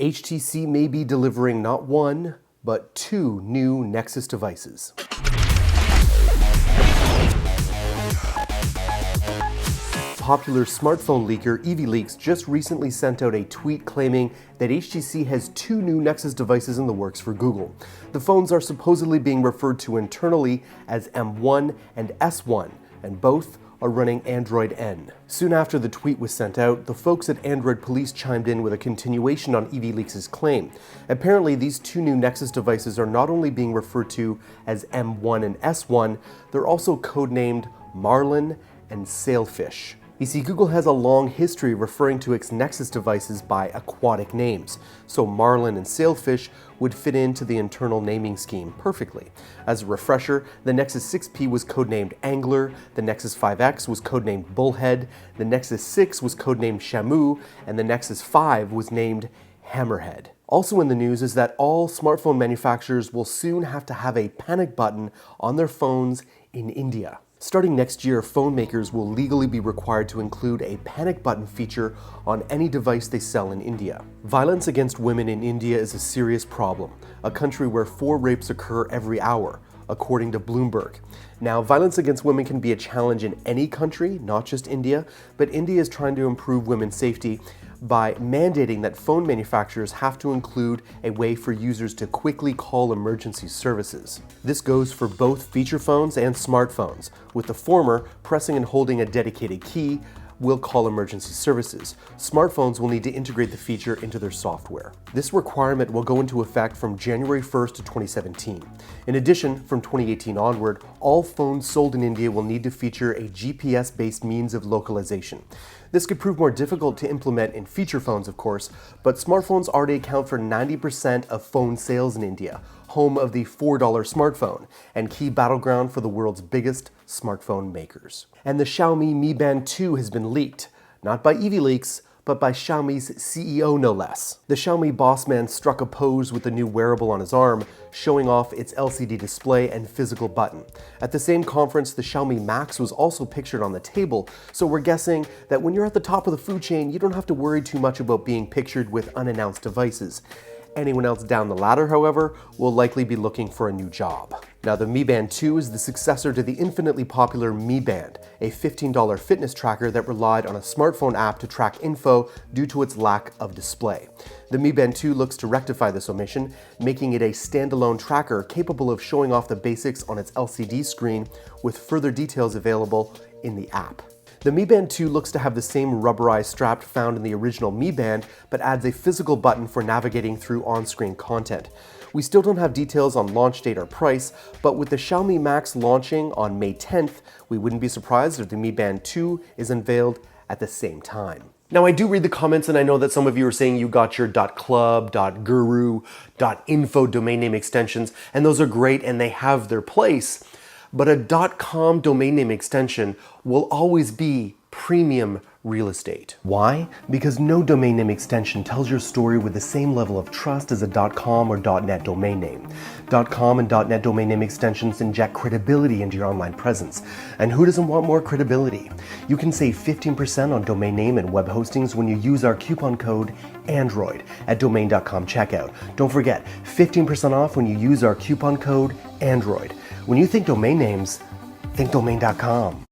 HTC may be delivering not one, but two new Nexus devices. Popular smartphone leaker EVLeaks just recently sent out a tweet claiming that HTC has two new Nexus devices in the works for Google. The phones are supposedly being referred to internally as M1 and S1, and both are running Android N. Soon after the tweet was sent out, the folks at Android Police chimed in with a continuation on EVLeaks' claim. Apparently, these two new Nexus devices are not only being referred to as M1 and S1, they're also codenamed Marlin and Sailfish. You see, Google has a long history referring to its Nexus devices by aquatic names, so Marlin and Sailfish would fit into the internal naming scheme perfectly. As a refresher, the Nexus 6P was codenamed Angler, the Nexus 5X was codenamed Bullhead, the Nexus 6 was codenamed Shamu, and the Nexus 5 was named Hammerhead. Also in the news is that all smartphone manufacturers will soon have to have a panic button on their phones in India. Starting next year, phone makers will legally be required to include a panic button feature on any device they sell in India. Violence against women in India is a serious problem, a country where 4 rapes occur every hour, according to Bloomberg. Now, violence against women can be a challenge in any country, not just India, but India is trying to improve women's safety by mandating that phone manufacturers have to include a way for users to quickly call emergency services. This goes for both feature phones and smartphones, with the former pressing and holding a dedicated key will call emergency services. Smartphones will need to integrate the feature into their software. This requirement will go into effect from January 1st of 2017. In addition, from 2018 onward, all phones sold in India will need to feature a GPS-based means of localization. This could prove more difficult to implement in feature phones, of course, but smartphones already account for 90% of phone sales in India, home of the $4 smartphone, and key battleground for the world's biggest smartphone makers. And the Xiaomi Mi Band 2 has been leaked, not by EVLeaks, but by Xiaomi's CEO no less. The Xiaomi boss man struck a pose with the new wearable on his arm, showing off its LCD display and physical button. At the same conference, the Xiaomi Max was also pictured on the table, so we're guessing that when you're at the top of the food chain, you don't have to worry too much about being pictured with unannounced devices. Anyone else down the ladder, however, will likely be looking for a new job. Now, the Mi Band 2 is the successor to the infinitely popular Mi Band, a $15 fitness tracker that relied on a smartphone app to track info due to its lack of display. The Mi Band 2 looks to rectify this omission, making it a standalone tracker capable of showing off the basics on its LCD screen, with further details available in the app. The Mi Band 2 looks to have the same rubberized strap found in the original Mi Band, but adds a physical button for navigating through on-screen content. We still don't have details on launch date or price, but with the Xiaomi Max launching on May 10th, we wouldn't be surprised if the Mi Band 2 is unveiled at the same time. Now, I do read the comments, and I know that some of you are saying you got your .club, .guru, .info domain name extensions, and those are great and they have their place. But a .com domain name extension will always be premium real estate. Why? Because no domain name extension tells your story with the same level of trust as a .com or .net domain name. .com and .net domain name extensions inject credibility into your online presence. And who doesn't want more credibility? You can save 15% on domain name and web hostings when you use our coupon code ANDROID at domain.com checkout. Don't forget, 15% off when you use our coupon code ANDROID. When you think domain names, think domain.com.